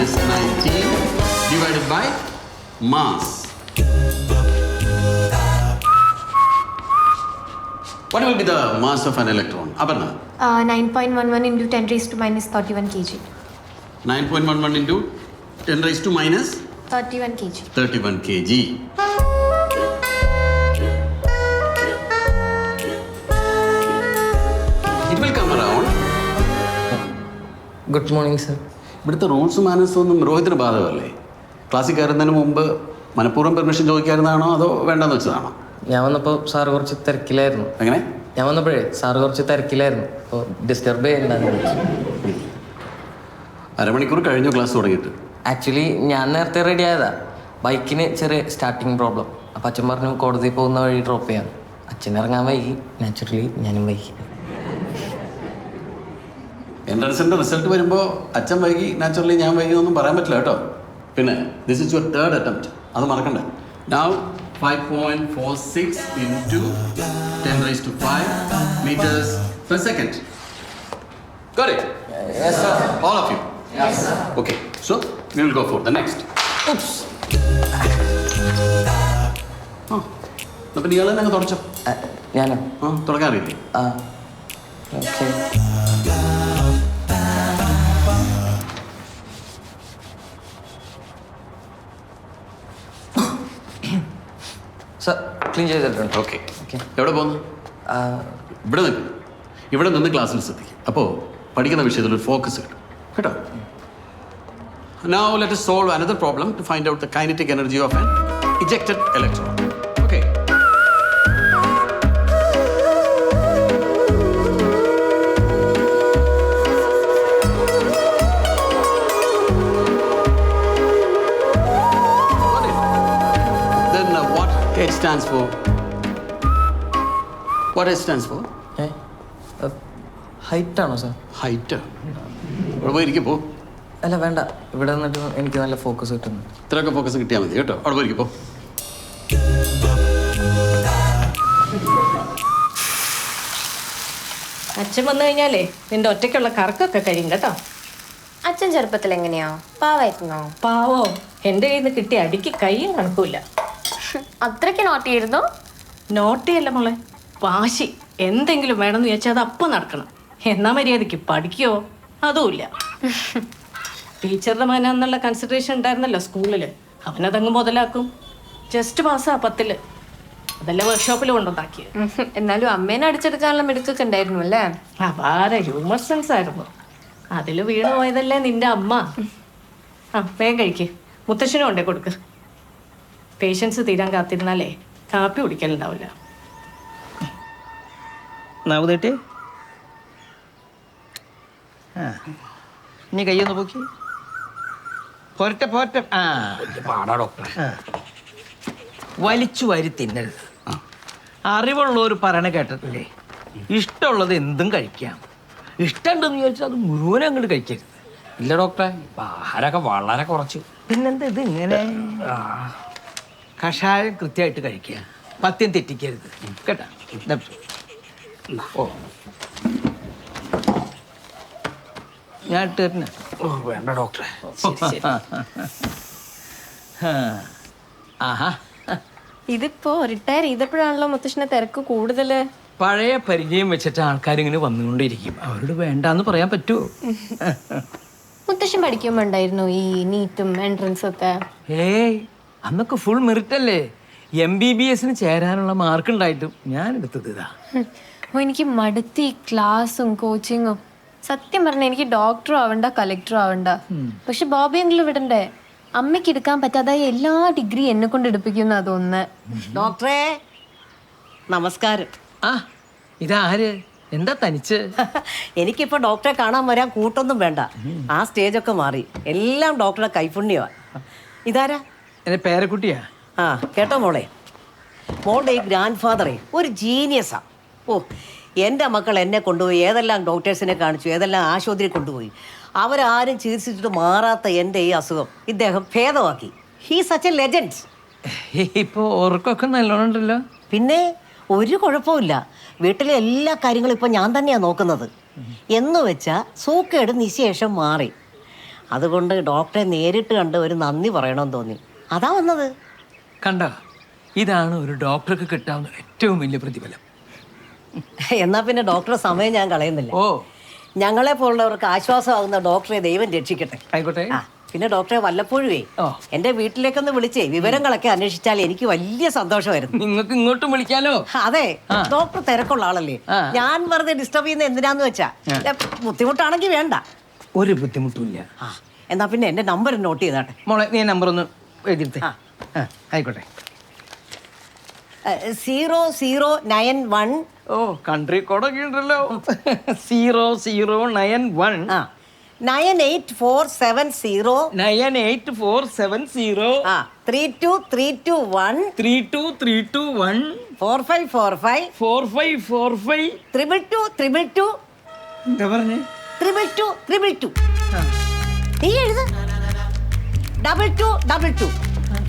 minus 19 divided by mass. What will be the mass of an electron? Aparna? 9.11 into 10 raised to minus 31 kg. 9.11 into 10 raised to minus 31 kg. 31 kg. It will come around. Good morning sir. ഇവിടുത്തെ rules മാനേഴ്സും ഒന്നും രോഹിത്തിന് ബാധകമല്ലേ? ക്ലാസ്സിൽ കയറുന്നതിന് മുമ്പ് മനഃപൂർവ്വം permission ചോദിക്കാറുന്നതാണോ അതോ വേണ്ടെന്ന് വെച്ചതാണോ? ഞാൻ വന്നപ്പോൾ സാറ് കുറച്ച് തിരക്കിലായിരുന്നു. എങ്ങനെ? ഞാൻ വന്നപ്പോഴേ സാറ് കുറച്ച് തിരക്കിലായിരുന്നു. അപ്പോൾ ഡിസ്റ്റർബ് ചെയ്യണ്ടെന്ന് വിളിച്ചു. അരമണിക്കൂർ കഴിഞ്ഞു ക്ലാസ് തുടങ്ങിയിട്ട്. ആക്ച്വലി ഞാൻ നേരത്തെ റെഡി ആയതാ. ബൈക്കിന് ചെറിയ സ്റ്റാർട്ടിങ് പ്രോബ്ലം. അപ്പോൾ അച്ഛൻ പറഞ്ഞു കോടതി പോകുന്ന വഴി ഡ്രോപ്പ് ചെയ്യാം. അച്ഛൻ ഇറങ്ങാൻ വൈകി, നാച്ചുറലി ഞാനും വൈകി. എൻട്രൻസിൻ്റെ റിസൾട്ട് വരുമ്പോൾ അച്ഛൻ വൈകി, നാച്ചുറലി ഞാൻ വൈകി എന്നൊന്നും പറയാൻ പറ്റില്ല കേട്ടോ. പിന്നെ this is your third attempt, അത് മറക്കണ്ടേ. Now 5.46 into 10 raised to 5 meters per second. Got it? Yes, sir. All of you? Yes, sir. Okay, so we will go for the next. Oops. അപ്പം ഇയാൾ തന്നെ അങ്ങ് തുടച്ചോ. ഞാനോ? തുടക്കാൻ അറിയില്ലേ? ആ ഓക്കെ. സർ ക്ലീൻ ചെയ്തിട്ടുണ്ട്. Okay okay. എവിടെ പോകുന്നു? ഇവിടെ നിൽക്കും. ഇവിടെ നിന്ന് ക്ലാസ്സിൽ ശ്രദ്ധിക്കും. അപ്പോൾ പഠിക്കുന്ന വിഷയത്തിൽ ഒരു ഫോക്കസ് കിട്ടും കേട്ടോ. Now let us solve another problem to find out the kinetic energy of an ejected electron. Okay. Got it? Then what H stands for? What H stands for? Height ആണോ സാർ? Height. അവിടെ പോയിരിക്കും പോ. അല്ല വേണ്ട, ഇവിടെ നിന്നിട്ട് എനിക്ക് നല്ല ഫോക്കസ് കിട്ടുന്നു. ഇത്രയൊക്കെ ഫോക്കസ് കിട്ടിയാൽ മതി കേട്ടോ. അവിടെ പോയിരിക്കും പോ. അച്ഛൻ വന്നു കഴിഞ്ഞാലേ നിന്റെ ഒറ്റയ്ക്കുള്ള കറക്കൊക്കെ കഴിയും കേട്ടോ. അച്ഛൻ ചെറുപ്പത്തിൽ എങ്ങനെയാ? പാവായിരുന്നോ? പാവോ, എൻ്റെ കയ്യിൽ നിന്ന് കിട്ടിയ അടിക്ക് കയ്യും കണക്കൂല. അത്രയ്ക്ക് നോട്ട് ചെയ്തിരുന്നോ? നോട്ടിയല്ല മോളെ, വാശി. എന്തെങ്കിലും വേണമെന്ന് ചോദിച്ചാൽ അത് അപ്പം നടക്കണം. എന്നാ മര്യാദയ്ക്ക് പഠിക്കോ? അതുമില്ല. ടീച്ചറുടെ മകനെന്നുള്ള കൺസിഡറേഷൻ ഉണ്ടായിരുന്നല്ലോ സ്കൂളിൽ, അവനതങ്ങ് മുതലാക്കും. ജസ്റ്റ് പാസ്സാ 10ൽ. അതല്ല വർക്ക്ഷോപ്പിൽ കൊണ്ടുണ്ടാക്കിയത്. എന്നാലും അമ്മേനെ അടിച്ചെടുക്കാനുള്ള മിടുക്കൊക്കെ ഉണ്ടായിരുന്നു അല്ലേ? അപാര ഹ്യൂമർ സെൻസ് ആയിരുന്നു. അതിൽ വീണു പോയതല്ലേ നിന്റെ അമ്മ. വേഗം കഴിക്ക്, മുത്തശ്ശനും കൊണ്ടേ കൊടുക്ക്. പേഷ്യൻസ് തീരാൻ കാത്തിരുന്നാലേ കാപ്പി കുടിക്കലുണ്ടാവില്ല. നാവുതേട്ടി ഇനി കയ്യൊന്ന് പോക്കി പോരട്ടെ പോരട്ടെ. പാടാ ഡോക്ടറെ. വലിച്ചു വാരി തിന്നരുത്. അറിവുള്ളവർ പറയണ കേട്ടിട്ടില്ലേ, ഇഷ്ടമുള്ളത് എന്തും കഴിക്കാം. ഇഷ്ടമുണ്ടെന്ന് ചോദിച്ചാൽ അത് മുഴുവൻ അങ്ങോട്ട് കഴിക്കരുത്. ഇല്ല ഡോക്ടറെ, ആഹാരമൊക്കെ വളരെ കുറച്ച്. പിന്നെന്താ ഇത് ഇങ്ങനെ? കഷായം കൃത്യമായിട്ട് കഴിക്കുക, പഥ്യം തെറ്റിക്കരുത് കേട്ടാ. ഓ ഞാൻ ഇട്ട് തരണ? വേണ്ട ഡോക്ടറെ. ആഹാ, ഇതിപ്പോ റിട്ടയർ ചെയ്തപ്പോഴാണല്ലോ മുത്തശ്ശനെ തിരക്ക് കൂടുതല്. പഴയ പരിചയം വെച്ചിട്ട് ആൾക്കാരിങ്ങനെ വന്നുകൊണ്ടിരിക്കും. അവരോട് വേണ്ടാന്ന് പറയാൻ പറ്റുമോ? മുത്തശ്ശൻ പഠിക്കുമ്പോ ഉണ്ടായിരുന്നു ഈ നീറ്റും എൻട്രൻസും ഒക്കെ? ഏയ്, അന്നൊക്കെ ഫുൾ മെറിറ്റ് അല്ലേ. MBBS ചേരാനുള്ള മാർക്ക് ഉണ്ടായിട്ടും ഞാൻ എടുത്തത് ഇതാ. എനിക്ക് മടുത്തി ക്ലാസ്സും കോച്ചിങ്ങും. സത്യം പറഞ്ഞ എനിക്ക് ഡോക്ടറും ആവണ്ട കളക്ടറും ആവണ്ട. പക്ഷെ ബോബി എങ്കിലും വിടണ്ടേ? അമ്മയ്ക്ക് എടുക്കാൻ പറ്റാതായ എല്ലാ ഡിഗ്രി എന്നെ കൊണ്ട് എടുപ്പിക്കുന്ന അതൊന്ന്. ഡോക്ടറെ നമസ്കാരം. ആ ഇതാര്? എന്താ തനിച്ച്? എനിക്കിപ്പോൾ ഡോക്ടറെ കാണാൻ വരാൻ കൂട്ടൊന്നും വേണ്ട. ആ സ്റ്റേജൊക്കെ മാറി. എല്ലാം ഡോക്ടറുടെ കൈപുണ്യമാണ്. ഇതാരാ? എൻ്റെ പേരക്കുട്ടിയാ. ആ കേട്ടോ മോളെ, മോളുടെ ഈ ഗ്രാൻഡ് ഫാദറെ ഒരു ജീനിയസാ. ഓ, എൻ്റെ മക്കൾ എന്നെ കൊണ്ടുപോയി ഏതെല്ലാം ഡോക്ടേഴ്സിനെ കാണിച്ചു, ഏതെല്ലാം ആശുപത്രി കൊണ്ടുപോയി. അവരാരും ചികിത്സിച്ചിട്ട് മാറാത്ത എൻ്റെ ഈ അസുഖം ഇദ്ദേഹം ഭേദമാക്കി. He such a legend. ഇപ്പോൾ ഉറക്കമൊക്കെ നല്ലോണം ഉണ്ടല്ലോ. പിന്നെ ഒരു കുഴപ്പമില്ല. വീട്ടിലെ എല്ലാ കാര്യങ്ങളും ഇപ്പം ഞാൻ തന്നെയാണ് നോക്കുന്നത്. എന്ന് വെച്ചാൽ സൂക്കേട് നിശേഷം മാറി. അതുകൊണ്ട് ഡോക്ടറെ നേരിട്ട് കണ്ട് ഒരു നന്ദി പറയണമെന്ന് തോന്നി, അതാ വന്നത്. കണ്ട, ഇതാണ് ഒരു ഡോക്ടർക്ക് കിട്ടാവുന്ന ഏറ്റവും വലിയ പ്രതിഫലം. എന്നാ പിന്നെ ഡോക്ടറെ സമയം ഞാൻ കളയുന്നില്ല. ഓ, ഞങ്ങളെ പോലുള്ളവർക്ക് ആശ്വാസമാകുന്ന ഡോക്ടറെ ദൈവം രക്ഷിക്കട്ടെ. ആയിക്കോട്ടെ. ആ, പിന്നെ ഡോക്ടറെ വല്ലപ്പോഴുവേ ഓ. എൻ്റെ വീട്ടിലേക്കൊന്ന് വിളിച്ചേ വിവരങ്ങളൊക്കെ അന്വേഷിച്ചാൽ എനിക്ക് വലിയ സന്തോഷമായിരുന്നു. നിങ്ങൾക്ക് ഇങ്ങോട്ടും വിളിക്കാലോ. അതെ, ഡോക്ടർ തിരക്കുള്ള ആളല്ലേ. ഞാൻ വെറുതെ ഡിസ്റ്റർബ് ചെയ്യുന്ന എന്തിനാന്ന് വെച്ചാ ബുദ്ധിമുട്ടാണെങ്കിൽ വേണ്ട. ഒരു ബുദ്ധിമുട്ടുമില്ല. ആ, എന്നാ പിന്നെ എൻ്റെ നമ്പർ നോട്ട് ചെയ്താട്ടെ. മോളെ, നീ നമ്പർ ഒന്ന് എഴുതിയെടുത്തേ. ആയിക്കോട്ടെ. 0091. ഓ, കൺട്രി കോഡൊക്കെ ഉണ്ടല്ലോ. 0091 98470 98470 32321 32321 4545 4545. 222 എന്താ പറഞ്ഞേ? 222 നീ എഴുത് 2222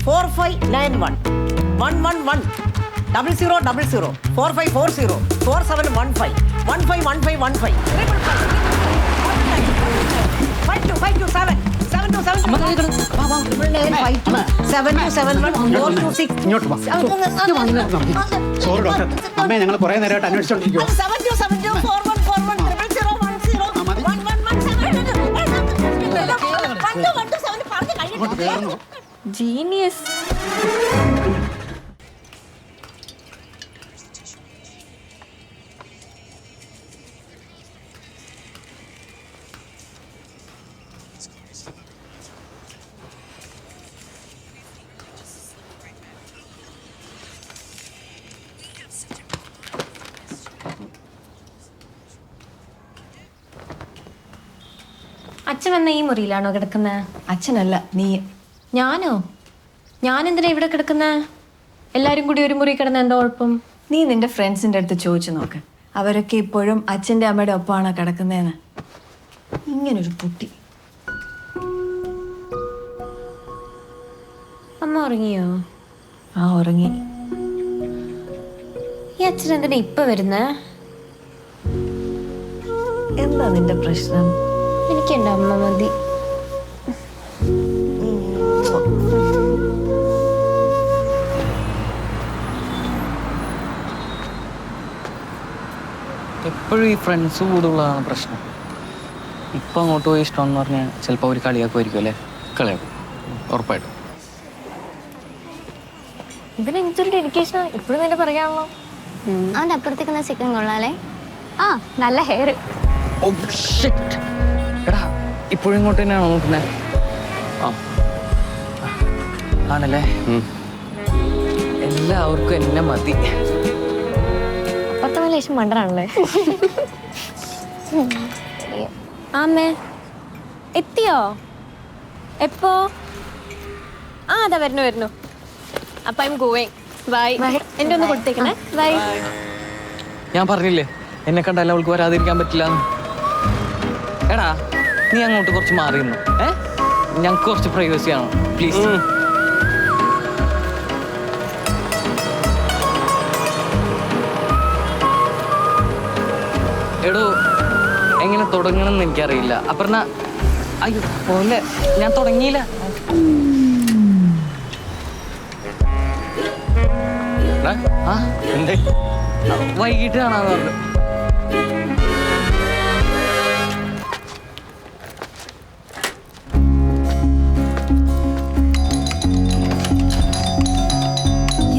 4591 111 0000 4540 4715 151515 5257 സോറി ഡോക്ടർ, അമ്മയെ ഞങ്ങൾ കുറെ നേരമായിട്ട് അന്വേഷിച്ചോണ്ടിരിക്കുവോ. ജീനിയസ്. അച്ഛൻ വന്ന ഈ മുറിയിലാണോ കിടക്കുന്നത്? അച്ഛനല്ല, നീ. ഞാനോ? ഞാനെന്തിനാ ഇവിടെ കിടക്കുന്നത്? എല്ലാരും കൂടി ഒരു മുറി കിടന്ന എന്താ കുഴപ്പം? നീ നിന്റെ ഫ്രണ്ട്സിന്റെ അടുത്ത് ചോദിച്ചു നോക്ക്, അവരൊക്കെ ഇപ്പോഴും അച്ഛൻ്റെ അമ്മയുടെ ഒപ്പമാണോ കിടക്കുന്നതെന്ന്. ഇങ്ങനൊരു കുട്ടി. അമ്മ ഉറങ്ങിയോ? ആ, ഉറങ്ങി. ഈ അച്ഛൻ എന്തിനാ ഇപ്പൊ വരുന്നേ? എന്താ നിന്റെ പ്രശ്നം? എനിക്ക് എൻ്റെ അമ്മ മതി. എപ്പോഴും ഈ ഫ്രണ്ട്സ് കൂടുതലുള്ളതാണ് പ്രശ്നം. ഇപ്പം അങ്ങോട്ട് പോയി ഇഷ്ടമെന്ന് പറഞ്ഞാൽ ചിലപ്പോൾ അവർ കളിയാക്കുമായിരിക്കും അല്ലേ? കളയാക്കും, ഉറപ്പായിട്ടും. ഇതിന് എനിക്കൊരു ഡെഡിക്കേഷൻ ഇപ്പോഴും തന്നെ പറയാമല്ലോ. അവൻ്റെ അപ്പുറത്തേക്കുന്ന ചിക്കൻ കൊള്ളാലേ. ആ, നല്ല ഹെയർ. എടാ, ഇപ്പോഴും ഇങ്ങോട്ട് തന്നെയാണോ നോക്കുന്നത്? ആ, ആണല്ലേ. എല്ലാവർക്കും എന്നെ മതി. അപ്പുറത്തെ ലേശം മണ്ടനാണല്ലേ. ആമേ എത്തിയോ? എപ്പോ? ആ, അതാ വരുന്നു. അപ്പൊ ഐ എം ഗോയിങ്. ബൈ. എൻ്റെ ഒന്ന് കൊടുത്തേക്കണേ. ബൈ. ഞാൻ പറഞ്ഞില്ലേ എന്നെ കണ്ടാലും അവൾക്ക് വരാതിരിക്കാൻ പറ്റില്ല. എടാ, നീ അങ്ങോട്ട് കുറച്ച് മാറി നിന്നു. ഞങ്ങൾക്ക് കുറച്ച് പ്രൈവസി ആണ് പ്ലീസ്. എടോ, എങ്ങനെ തുടങ്ങണമെന്ന് എനിക്കറിയില്ല. അപ്പറഞ്ഞ അയ്യോ പോലെ ഞാൻ തുടങ്ങിയില്ല. ആ, എന്തേ? വൈകിട്ട് കാണാന്ന് പറഞ്ഞു.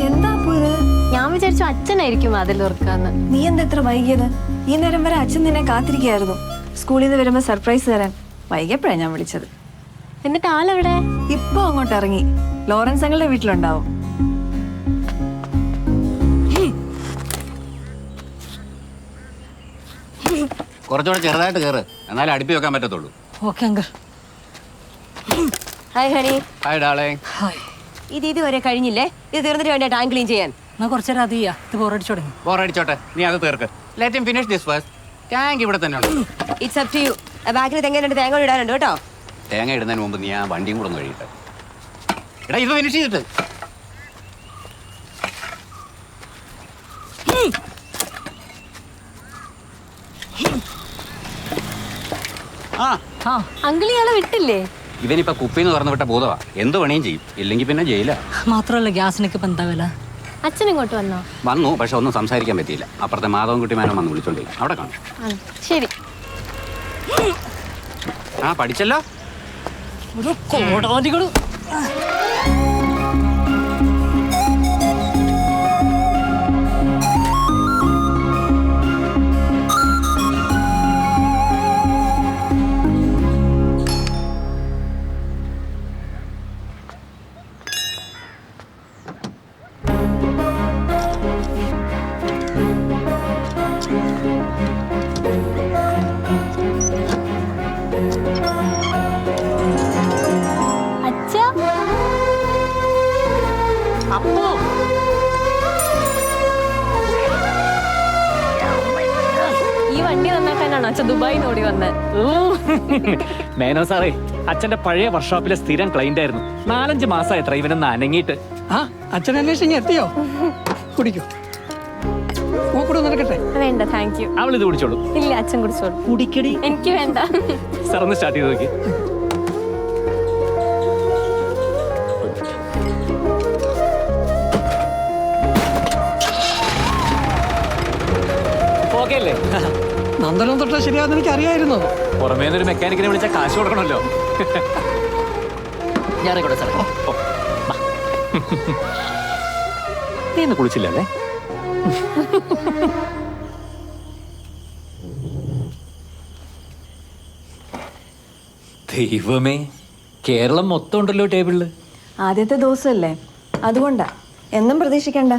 എന്താ പോയത്? ഞാൻ വിചാരിച്ചു അച്ഛനായിരിക്കും അതിൽ ഓർക്കാന്ന്. നീ എന്താ എത്ര വൈകിയത്? ഈ നേരം വരെ അച്ഛൻ നിന്നെ കാത്തിരിക്കുകയായിരുന്നു സ്കൂളിൽ നിന്ന് വരുമ്പോൾ സർപ്രൈസ് തരാൻ. വൈകിയപ്പോഴാണ് ഞാൻ വിളിച്ചത്. എന്നിട്ട് ആളെവിടെ? ഇപ്പൊ അങ്ങോട്ട് ഇറങ്ങി. ലോറൻസ് അങ്ങളുടെ വീട്ടിലുണ്ടാവും. കുറച്ചുകൂടെ ചെറുതായിട്ട് കയറ്, എന്നാലും അടുപ്പി വെക്കാൻ പറ്റത്തുള്ളൂ. Okay uncle. Hi honey. Hi ഡാളേ. ഇത് വരെ കഴിഞ്ഞില്ലേ? ഇത് തീർന്നിട്ട് വേണ്ട ടാങ്ക് ക്ലീൻ ചെയ്യാൻ. കുറച്ചേരം അത് ചെയ്യാ. ഇത് ബോറടിച്ചു തുടങ്ങി. ബോറടിച്ചോട്ടെ, നീ അത് തീർക്ക്. Let him finish this first. Tank ഇവിടെ തന്നെ ഉണ്ട്. It's up to you. ബാക്കിൽ തേങ്ങ ഇടാനുണ്ട് കേട്ടോ. തേങ്ങ ഇടുന്നതിന് മുമ്പ് നീ ആ വണ്ടിയും കൂടെ ഒന്ന് കഴിയട്ടെ. എടാ, ഇത് ഫിനിഷ് ചെയ്തിട്ട്. ആ അങ്കിൾ ഇയാളെ വിട്ടില്ലേ? ഇവനിപ്പോ കുപ്പിന്ന് തുറന്നു വിട്ട ഭൂതവാ. എന്ത് പണിയും ചെയ്യും, ഇല്ലെങ്കിൽ പിന്നെ ജയിലാ. മാത്രമല്ല ഗ്യാസിനൊക്കെ ഇപ്പം എന്താ വില? അച്ഛൻ ഇങ്ങോട്ട് വന്നോ? വന്നു, പക്ഷെ ഒന്നും സംസാരിക്കാൻ പറ്റിയില്ല. അപ്പുറത്തെ മാധവൻകുട്ടി മേനോൻ വന്ന് വിളിച്ചോണ്ടില്ല. അവിടെ കാണും. ശരി. ആ പഠിച്ചല്ലോ. ഒരു കോടാലികള്. അച്ഛാ, ഈ വണ്ടി നന്നാക്കാനാണോ അച്ഛൻ ദുബായിന്ന് ഓടി വന്നത്? മേനോ സാറേ, അച്ഛന്റെ പഴയ വർക്ക്ഷോപ്പിലെ സ്ഥിരം ക്ലൈന്റ് ആയിരുന്നു. 4-5 മാസമായി എത്ര ഇവനൊന്ന് അനങ്ങിയിട്ട്. അച്ഛൻ അന്വേഷിച്ച് എത്തിയോ? കുടിക്കൂ. കൂടെ നടക്കട്ടെ. വേണ്ട, താങ്ക് യു. അവൾ ഇത് കുടിച്ചോളൂ. ഇല്ല, അച്ഛൻ കുടിച്ചോളൂ. കുടിക്കടി. എനിക്ക് വേണ്ട. സാർ ഒന്ന് സ്റ്റാർട്ട് ചെയ്ത് നോക്കി. ഓക്കെ അല്ലേ? നന്ദനം തൊട്ടാ ശരിയാന്ന് എനിക്ക് അറിയായിരുന്നു. പുറമേ നിന്നൊരു മെക്കാനിക്കിനെ വിളിച്ചാൽ കാശ് കൊടുക്കണമല്ലോ. ഞാനേക്കോട്ടെ സാറേ. നീ ഇന്ന് കുളിച്ചില്ലല്ലേ? ദൈവമേ, കേരളം മൊത്തം ഉണ്ടല്ലോ ടേബിളില്. ആദ്യത്തെ ദിവസമല്ലേ, അതുകൊണ്ടാ. എന്നും പ്രതീക്ഷിക്കണ്ട.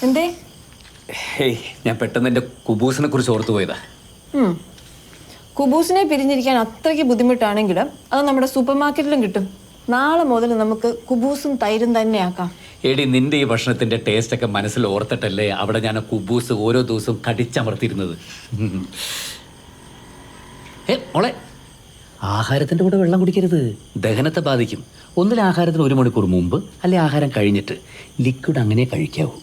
എന്തേ? ഹേയ്, ഞാൻ പെട്ടെന്ന് എൻ്റെ കുബൂസിനെ കുറിച്ച് ഓർത്തു പോയതാ. കുബൂസിനെ പിരിഞ്ഞിരിക്കാൻ അത്രയ്ക്ക് ബുദ്ധിമുട്ടാണെങ്കിൽ അത് നമ്മുടെ സൂപ്പർ മാർക്കറ്റിലും കിട്ടും. നാളെ മുതൽ നമുക്ക് കുബൂസും തൈരും തന്നെ ആക്കാം. എടി, നിന്റെ ഈ ഭക്ഷണത്തിന്റെ ടേസ്റ്റ് ഒക്കെ മനസ്സിൽ ഓർത്തിട്ടല്ലേ അവിടെ ഞാൻ കുബൂസ് ഓരോ ദിവസവും കടിച്ചമർത്തിരുന്നത്. മോളെ, ആഹാരത്തിന്റെ കൂടെ വെള്ളം കുടിക്കരുത്, ദഹനത്തെ ബാധിക്കും. ഒന്നിൽ ആഹാരത്തിന് 1 മണിക്കൂർ മുമ്പ് അല്ലെ ആഹാരം കഴിഞ്ഞിട്ട് ലിക്വിഡ് അങ്ങനെ കഴിക്കാവൂ.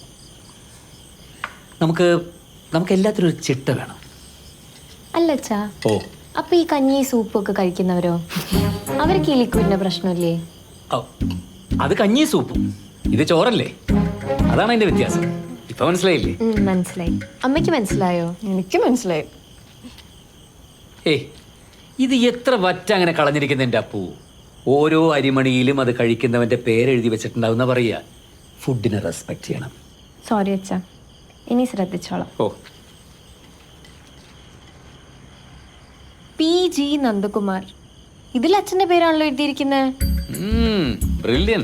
നമുക്ക് എല്ലാത്തിനും ഒരു ചിട്ട വേണം. അല്ല അച്ഛാ, ഓ, അപ്പൊ ഈ കഞ്ഞി സൂപ്പും ഒക്കെ കഴിക്കുന്നവരോ, അവർക്ക് ഈ ലിക്വിഡിന്റെ പ്രശ്നമില്ലേ? അത് കഞ്ഞി സൂപ്പും, ഇത് ചോറല്ലേ. അതാണ് അതിന്റെ വ്യത്യാസം. ഇപ്പൊ മനസ്സിലായില്ലേ? മനസ്സിലായി. അമ്മയ്ക്ക് മനസ്സിലായോ? എനിക്ക് മനസ്സിലായി. ഏയ്, ഇത് എത്ര വറ്റ അങ്ങനെ കളഞ്ഞിരിക്കുന്ന എൻ്റെ അപ്പു. ഓരോ അരിമണിയിലും അത് കഴിക്കുന്നവന്റെ പേരെഴുതി വെച്ചിട്ടുണ്ടാവുന്ന പറയുക. ഫുഡിനെ റെസ്പെക്ട് ചെയ്യണം. സോറി അച്ഛാ, ഇനി ശ്രദ്ധിച്ചോളാം. ഓ, PG നന്ദകുമാർ. ഇതിൽ അച്ഛന്റെ പേരാണല്ലോ എഴുതിയിരിക്കുന്നത്. ബ്രില്യൻ.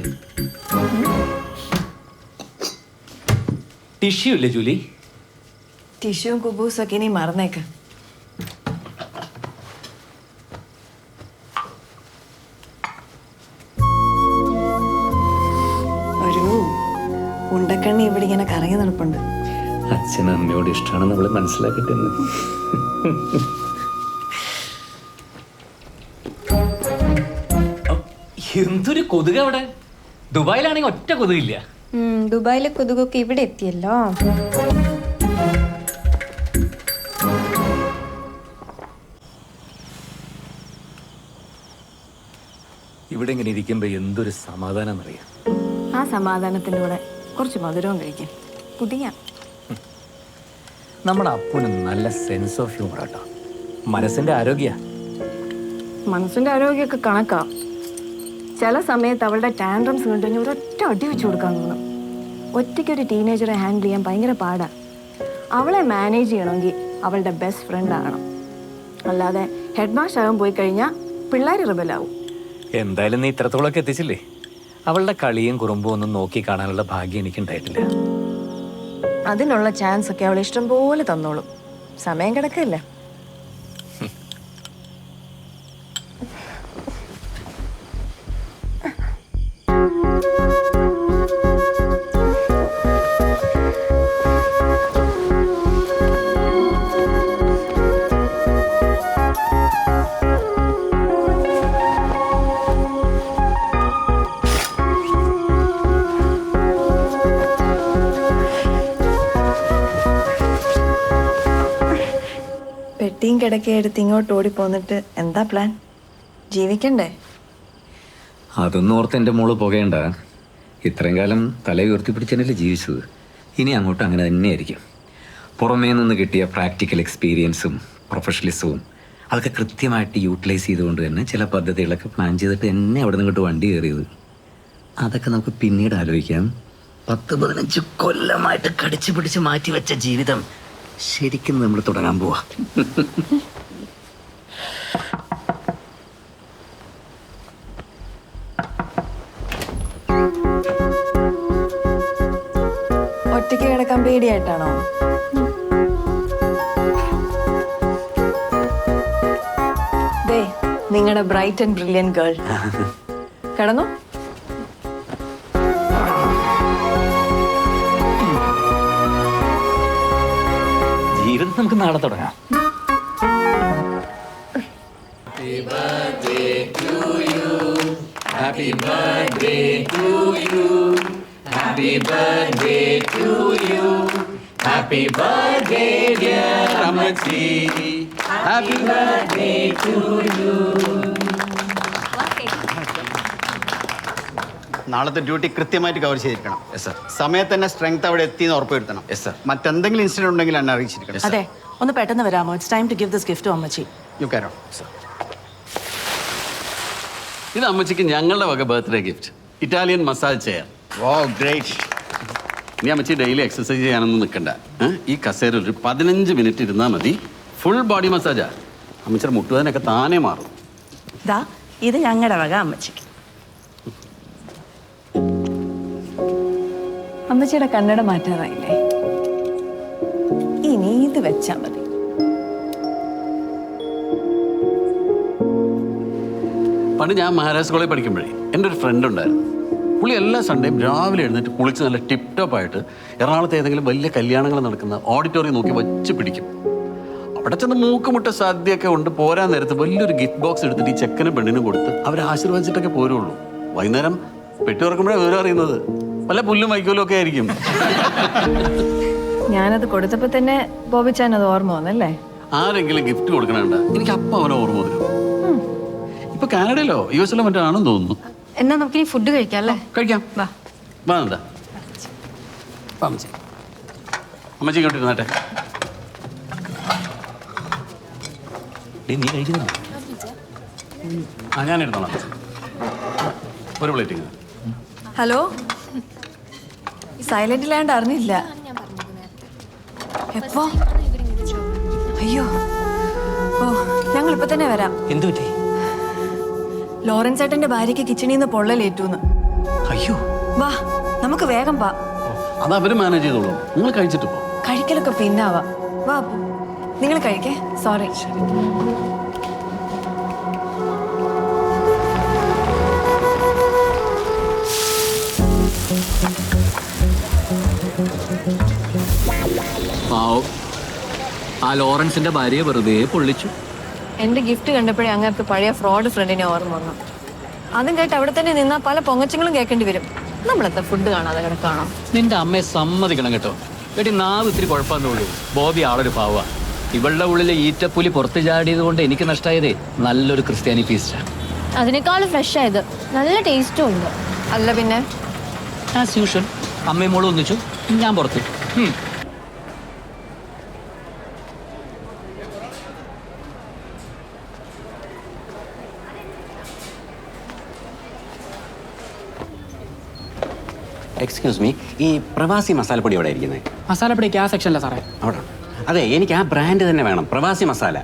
ടിഷ്യൂ ഇല്ലേ ജൂലി? ടിഷ്യൂവും കുബൂസും ഒക്കെ ഇനി മറന്നേക്ക്. ഒരു ഉണ്ടക്കണ്ണി ഇവിടെ ഇങ്ങനെ കറങ്ങി നടപ്പുണ്ട്. അച്ഛനും അമ്മയോട് ഇഷ്ടമാണെന്ന് അവള് മനസ്സിലാക്കിട്ടെന്ന്. എന്തൊരു കൊതുക അവിടെ. ദുബായിലാണെങ്കിൽ ഒറ്റ കൊതുകില്ല. ദുബായിലെ കൊതുകൊക്കെ ഇവിടെ എത്തിയല്ലോ. ഇവിടെ ഇങ്ങനെ ഇരിക്കുമ്പോ എന്തൊരു സമാധാനം അറിയാം. ആ സമാധാനത്തിൻ്റെ കൂടെ കുറച്ച് മധുരവും കഴിക്കും. കുടിക്കാം. നമ്മുടെ അപ്പുന് നല്ല സെൻസ് ഓഫ് ഹ്യൂമർ ആട്ടോ. മനസ്സിന്റെ ആരോഗ്യ. മനസ്സിൻ്റെ ആരോഗ്യമൊക്കെ കണക്കാം. ചില സമയത്ത് അവളുടെ ടാൻഡ്രംസ് കണ്ടുകഴിഞ്ഞാൽ ഒരൊറ്റ അടി വെച്ച് കൊടുക്കാൻ തോന്നും. ഒറ്റയ്ക്കൊരു ടീനേജറെ ഹാൻഡിൽ ചെയ്യാൻ ഭയങ്കര പാടാണ്. അവളെ മാനേജ് ചെയ്യണമെങ്കിൽ അവളുടെ ബെസ്റ്റ് ഫ്രണ്ട് ആകണം. അല്ലാതെ ഹെഡ് മാസ്റ്റർ ആകാൻ പോയി കഴിഞ്ഞാൽ പിള്ളേർ റിബലാവും. എന്തായാലും നീ ഇത്രത്തോളൊക്കെ എത്തിച്ചില്ലേ. അവളുടെ കളിയും കുറുമ്പും ഒന്നും നോക്കി കാണാനുള്ള ഭാഗ്യം എനിക്കുണ്ടായിട്ടില്ല. അതിനുള്ള ചാൻസ് ഒക്കെ അവൾ ഇഷ്ടം പോലെ തന്നോളും. സമയം കിടക്കല്ലേ. കിടക്കെ എടുത്ത് ഇങ്ങോട്ട് ഓടി പോന്നിട്ട് എന്താ പ്ലാൻ? ജീവിക്കണ്ടേ? അതൊന്നും ഓർത്ത് എൻ്റെ മോള് പോകേണ്ട. ഇത്രയും കാലം തല ഉയർത്തിപ്പിടിച്ചതല്ലേ ജീവിച്ചത്. ഇനി അങ്ങോട്ട് അങ്ങനെ തന്നെയായിരിക്കും. പുറമേ നിന്ന് കിട്ടിയ പ്രാക്ടിക്കൽ എക്സ്പീരിയൻസും പ്രൊഫഷണലിസവും അതൊക്കെ കൃത്യമായിട്ട് യൂട്ടിലൈസ് ചെയ്തുകൊണ്ട് തന്നെ ചില പദ്ധതികളൊക്കെ പ്ലാൻ ചെയ്തിട്ട് എന്നെ അവിടെ നിന്ന് ഇങ്ങോട്ട് വണ്ടി കയറിയത്. അതൊക്കെ നമുക്ക് പിന്നീട് ആലോചിക്കാം. 10-15 കൊല്ലമായിട്ട് കടിച്ചു പിടിച്ച് മാറ്റി വെച്ച ജീവിതം ശരിക്കും നമ്മൾ തുടങ്ങാൻ പോവാ. ഒറ്റയ്ക്ക് കിടക്കാൻ പേടിയായിട്ടാണോ? ദേ നിങ്ങളുടെ ബ്രൈറ്റ് ആൻഡ് ബ്രില്യൻ ഗേൾ. കിടന്നോ. ജീവിതം നമുക്ക് നാളെ തുടങ്ങാം. നാളത്തെ ഡ്യൂട്ടി കൃത്യമായിട്ട് കവർ ചെയ്തിരിക്കണം. സമയത്ത് തന്നെ സ്ട്രെങ്ത് അവിടെ എത്തിയെന്ന് ഉറപ്പുവരുത്തണം. മറ്റെന്തെങ്കിലും ഇൻസിഡന്റ് ഉണ്ടെങ്കിൽ എന്നെ അറിയിച്ചിരിക്കണം. അതെ, ഒന്ന് പെട്ടെന്ന് വരാമോ? It's time to give this gift to അമ്മച്ചി. You carry on. ഇത് അമ്മച്ചിക്ക് ഞങ്ങളുടെ വക birthday gift. Italian massage chair. Wow, great. ഇനി അമ്മച്ചി ഡെയിലി എക്സസൈസ് ചെയ്യാനൊന്നും നിൽക്കണ്ട. ഈ കസേര ഒരു 15 മിനിറ്റ് ഇരുന്നാൽ മതി. ഫുൾ ബോഡി മസാജാ. അമ്മച്ചിയുടെ മുട്ടുവേദനയൊക്കെ താനേ മാറും. ദാ ഇത് ഞങ്ങളുടെ വക അമ്മച്ചിക്ക്. അമ്മച്ചിയുടെ കണ്ണട മാറ്റാറായില്ലേ? ഇനി ഇത് വെച്ചാ മതി. പണ്ട് ഞാൻ മഹാരാജ് കോളേജിൽ പഠിക്കുമ്പോഴേ എൻ്റെ ഒരു ഫ്രണ്ട് ഉണ്ടായിരുന്നു. പുള്ളി എല്ലാ സൺഡേയും രാവിലെ എഴുന്നേറ്റ് കുളിച്ച് നല്ല ടിപ് ടോപ്പ് ആയിട്ട് എറണാകുളത്ത് ഏതെങ്കിലും വലിയ കല്യാണങ്ങൾ നടക്കുന്ന ഓഡിറ്റോറിയം നോക്കി വച്ച് പിടിക്കും. അവിടെ ചെന്ന് മൂക്കുമുട്ട സദ്യയൊക്കെ ഉണ്ട്. പോരാൻ നേരത്ത് വലിയൊരു ഗിഫ്റ്റ് ബോക്സ് എടുത്തിട്ട് ഈ ചെക്കനും പെണ്ണിനും കൊടുത്ത് അവരെ ആശീർവദിച്ചിട്ടൊക്കെ പോരുള്ളൂ. വൈകുന്നേരം പെട്ടി തുറക്കുമ്പോഴേ വിവരം അറിയുന്നത് വല്ല പുല്ലും വൈക്കോലും ഒക്കെ ആയിരിക്കും. ഞാനത് കൊടുത്തപ്പോ തന്നെ ബോബിച്ചാൻ അത് ഓർമ്മ വന്നല്ലേ? ആരെങ്കിലും ഗിഫ്റ്റ് കൊടുക്കണണ്ട എനിക്ക് അപ്പം അവനെ ഓർമ്മ വരും. ഇപ്പൊ കാനഡയിലോ US മറ്റോ ആണെന്ന് തോന്നുന്നു. എന്നാ നമുക്കിനി ഫുഡ് കഴിക്കാം അല്ലേ? കഴിക്കാം. വാ എന്താ അമ്മച്ചി അമ്മച്ചി ഇങ്ങോട്ട് ഇരുന്നാട്ടെ. നീ കഴിക്കുന്നു? ഞാൻ എടുത്തോളാം. ഒരു പ്ലേറ്റ്. ഹലോ, സൈലന്റിലാണ്ട് അറിഞ്ഞില്ല. എപ്പോ? അയ്യോ, ഓ ഞങ്ങൾ ഇപ്പൊ തന്നെ വരാം. എന്തു പറ്റി? ലോറൻസ് ഏട്ടന്റെ ഭാര്യയ്ക്ക് കിച്ചണിൽ നിന്ന് പൊള്ളലേറ്റൂന്ന്. അയ്യോ, വാ നമുക്ക് വേഗം പാ. അത് അവര് മാനേജ് ചെയ്തോളൂ. നിങ്ങൾ കഴിച്ചിട്ട് പോ. കഴിക്കലൊക്കെ പിന്നാവാ. വാ നിങ്ങൾ കഴിക്കേ. സോറി. ആ ലോറൻസിന്റെ ഭാര്യയെ വെറുതെ പൊള്ളിച്ചു. എന്റെ ഗിഫ്റ്റ് കണ്ടപ്പോഴേ അങ്ങനത്തെ പഴയ ഫ്രോഡ് ഫ്രണ്ടിനെ ഓർമ്മ വന്നു. അതും കേട്ട് അവിടെ തന്നെ നിന്നാ പല പൊങ്ങച്ചങ്ങളും കേൾക്കേണ്ടി വരും. നമ്മളെന്താ ഫുഡ് കാണാതെ കിടക്കാണോ? നിന്റെ അമ്മയെ സമ്മതിക്കണം കേട്ടോ. എടി നാവ് ഇത്തിരി കുഴപ്പമെന്നുള്ളൂ. ബോബി ആളൊരു പാവ. ഇവളുടെ ഉള്ളിലെ ഈറ്റപ്പുലി പുറത്ത് ചാടിയത് കൊണ്ട് എനിക്ക് നഷ്ടമായതേ നല്ലൊരു ക്രിസ്ത്യാനി ഫീസ്റ്റാണ്. അതിനേക്കാൾ ഫ്രഷ് ആയത്, നല്ല ടേസ്റ്റും ഉണ്ട്. അല്ല പിന്നെ ആസ് യൂഷ്വൽ അമ്മയും മോളും ഒന്നിച്ചു, ഞാൻ പുറത്ത്. എക്സ്ക്യൂസ് മീ, ഈ പ്രവാസി മസാലപ്പൊടി എവിടെ ഇരിക്കുന്നത്? മസാലപ്പൊടിക്ക് ആ സെക്ഷനില്ല സാറേ. അവിടെ. അതെ, എനിക്ക് ആ ബ്രാൻഡ് തന്നെ വേണം, പ്രവാസി മസാല.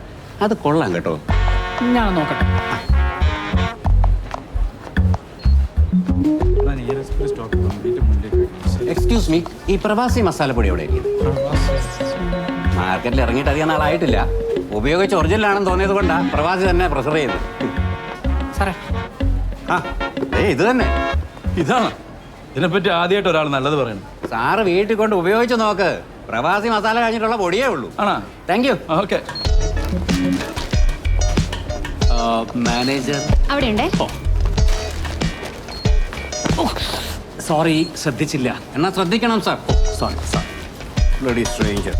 അത് കൊള്ളാം കേട്ടോ. ഞാൻ നോക്കട്ടെ. എക്സ്ക്യൂസ് മീ, ഈ പ്രവാസി മസാലപ്പൊടി എവിടെ ഇരിക്കുന്നത്? മാർക്കറ്റിൽ ഇറങ്ങിയിട്ട് അധികം നാളായിട്ടില്ല. ഉപയോഗിച്ച് ഒറിജിനലാണെന്ന് തോന്നിയത് കൊണ്ടാ പ്രവാസി തന്നെ പ്രിഫർ ചെയ്യുന്നത്. സാറേ, ആ ഇത് തന്നെ. ഇതാണ് ഇതിനെപ്പറ്റി ആദ്യമായിട്ട് ഒരാൾ നല്ലത് പറയുന്നു. സാറ് വീട്ടിൽ കൊണ്ട് ഉപയോഗിച്ച് നോക്ക്. പ്രവാസി മസാല കഴിഞ്ഞിട്ടുള്ള പൊടിയേ ഉള്ളൂ. ആണോ? Thank you. ഓക്കെ. മാനേജർ അവിടെ ഉണ്ടേ. സോറി, ശ്രദ്ധിച്ചില്ല. എന്നാ ശ്രദ്ധിക്കണം sir. Sorry. Bloody stranger.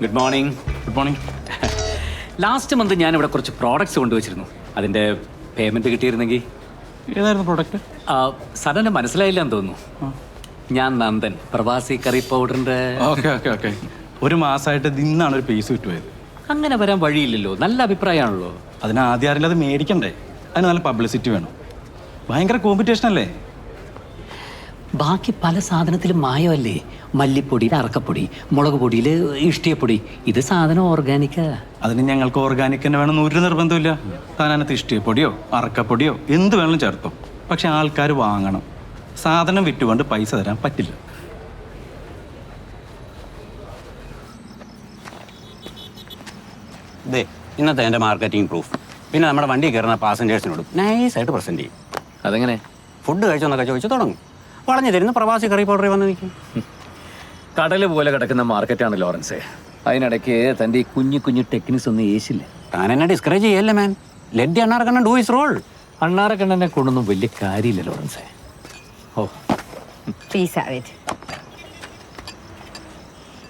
Good morning. Good morning. Last month ഞാൻ ഇവിടെ കുറച്ച് പ്രോഡക്ട്സ് കൊണ്ടുവച്ചിരുന്നു. അതിൻ്റെ പേയ്മെൻറ്റ് കിട്ടിയിരുന്നെങ്കിൽ. ഏതായിരുന്നു പ്രോഡക്റ്റ്? സാറിന് മനസ്സിലായില്ല എന്ന് തോന്നുന്നു. ഞാൻ നന്ദൻ, പ്രവാസി കറി പൗഡറിൻ്റെ. ഓക്കെ. ഒരു മാസമായിട്ട് ഇന്നാണ് ഒരു പീസ് വിറ്റുപോയത്. അങ്ങനെ വരാൻ വഴിയില്ലല്ലോ, നല്ല അഭിപ്രായമാണല്ലോ. അതിന് ആദ്യം ആരെങ്കിലും അത് മേടിക്കണ്ടേ? അതിന് നല്ല പബ്ലിസിറ്റി വേണം. ഭയങ്കര കോമ്പറ്റീഷൻ അല്ലേ? ബാക്കി പല സാധനത്തിലും മായമല്ലേ. മല്ലിപ്പൊടിയിൽ അറക്കപ്പൊടി, മുളക് പൊടിയിൽ ഇഷ്ടിയപ്പൊടി. ഇത് സാധനം ഓർഗാനിക്കാ. അതിന് ഞങ്ങൾക്ക് ഓർഗാനിക് തന്നെ വേണമെന്ന് ഒരു നിർബന്ധമില്ല. താനകത്ത് ഇഷ്ടിയപ്പൊടിയോ അറക്കപ്പൊടിയോ എന്ത് വേണമെങ്കിലും ചേർത്തോ. പക്ഷെ ആൾക്കാർ വാങ്ങണം. സാധനം വിറ്റുകൊണ്ട് പൈസ തരാൻ പറ്റില്ല. ദേ ഇന്നത്തെ എൻ്റെ മാർക്കറ്റിംഗ് പ്രൂഫ്. പിന്നെ നമ്മുടെ വണ്ടി കയറുന്ന പാസഞ്ചേഴ്സിനോടും നൈസായിട്ട് പ്രസൻറ്റ് ചെയ്യും. അതെങ്ങനെ? ഫുഡ് കഴിച്ചോന്നൊക്കെ ചോദിച്ചു തുടങ്ങും. വളഞ്ഞു തരുന്ന പ്രവാസി കറി പൗഡറിൽ വന്ന് നിൽക്കും. കടല് പോലെ കിടക്കുന്ന മാർക്കറ്റാണ് ലോറൻസേ. അതിനിടയ്ക്ക് തൻ്റെ ഈ കുഞ്ഞു കുഞ്ഞു ടെക്നിക്സ് ഒന്നും ഏശില്ല. താൻ എന്നെ ഡിസ്കറേജ് ചെയ്യല്ലേ മാൻ. ലെറ്റ് ദി അണ്ണാറക്കണ്ണൻ ഡു ഹിസ് റോൾ. അണ്ണാറക്കണ്ണനെ കൊണ്ടൊന്നും വലിയ കാര്യമില്ല ലോറൻസേ. Oh please have it.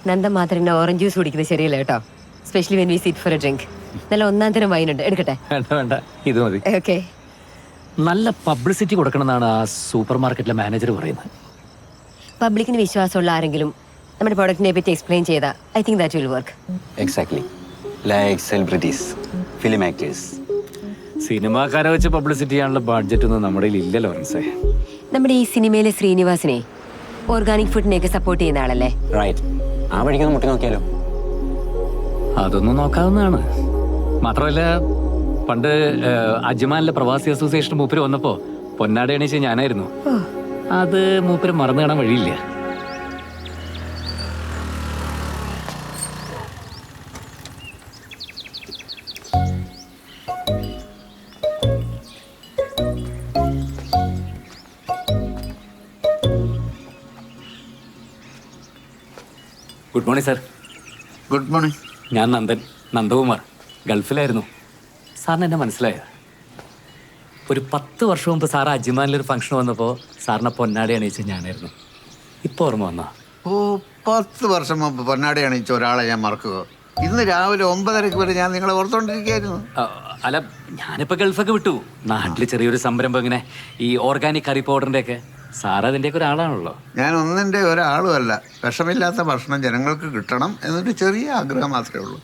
Nandan മാത്രം ഓറഞ്ച് ജ്യൂസ് കുടിക്കുന്നത് ശരിയല്ല കേട്ടോ. Specially when we sit for a drink. നല്ല ഒന്നാം തരം വൈനുണ്ട്, എടുക്കട്ടെ? വേണ്ട, ഇത് മതി. ഓക്കെ. നല്ല പബ്ലിസിറ്റി കൊടുക്കണമെന്നാണ് ആ സൂപ്പർ മാർക്കറ്റിലെ മാനേജർ പറയുന്നത്. പബ്ലിക്കിന് വിശ്വാസമുള്ള ആരെങ്കിലും നമ്മുടെ പ്രോഡക്റ്റിനെ പറ്റി എക്സ്പ്ലെയിൻ ചെയ്താൽ I think that will work. Exactly like celebrities, film actors. സിനിമാക്കാരെ വെച്ച് പബ്ലിസിറ്റി ചെയ്യാനുള്ള ബഡ്ജറ്റ് ഒന്നും നമ്മുടെ ഇല്ല ലോറൻസേ. നമ്മുടെ ഈ സിനിമയിലെ ശ്രീനിവാസിനെ ഓർഗാനിക് ഫുഡിനെയൊക്കെ സപ്പോർട്ട് ചെയ്യുന്ന ആളല്ലേ? റൈറ്റ്. ആ വഴിക്കൊന്ന് മുട്ടി നോക്കിയാലോ? അതൊന്നും നോക്കാവുന്നതാണ്. മാത്രമല്ല, പണ്ട് അജ്മാനിലെ പ്രവാസി അസോസിയേഷൻ മൂപ്പര് വന്നപ്പോൾ പൊന്നാട എണീച്ച് ഞാനായിരുന്നു. അത് മൂപ്പര് മറന്നു കാണാൻ വഴിയില്ല. Good morning sir. Good morning. ഞാൻ നന്ദകുമാർ, ഗൾഫിലായിരുന്നു. സാറിന് എന്നെ മനസ്സിലായോ? ഒരു 10 വർഷം മുമ്പ് സാർ അജ്മാനിലൊരു ഫംഗ്ഷൻ വന്നപ്പോൾ സാറിനെ പൊന്നാടി അണിയിച്ച് ഞാനായിരുന്നു. ഇപ്പോൾ ഓർമ്മ വന്നോ? ഓ, 10 വർഷം മുമ്പ് പൊന്നാടി അണിയിച്ച ഒരാളെ ഞാൻ മറക്കുക? ഇന്ന് രാവിലെ 9:30 വരെ ഞാൻ നിങ്ങളെ ഓർത്തോണ്ടിരിക്കുകയായിരുന്നു. അല്ല, ഞാനിപ്പോൾ ഗൾഫൊക്കെ വിട്ടു. നാട്ടിൽ ചെറിയൊരു സംരംഭം, ഇങ്ങനെ ഈ ഓർഗാനിക് കറി പൗഡറിൻ്റെ ഒക്കെ. സാർ അതിൻ്റെയൊക്കെ ഒരാളാണല്ലോ. ഞാൻ ഒന്നിൻ്റെ ഒരാളും അല്ല. വിഷമില്ലാത്ത ഭക്ഷണം ജനങ്ങൾക്ക് കിട്ടണം എന്നൊരു ചെറിയ ആഗ്രഹം മാത്രമേ ഉള്ളൂ.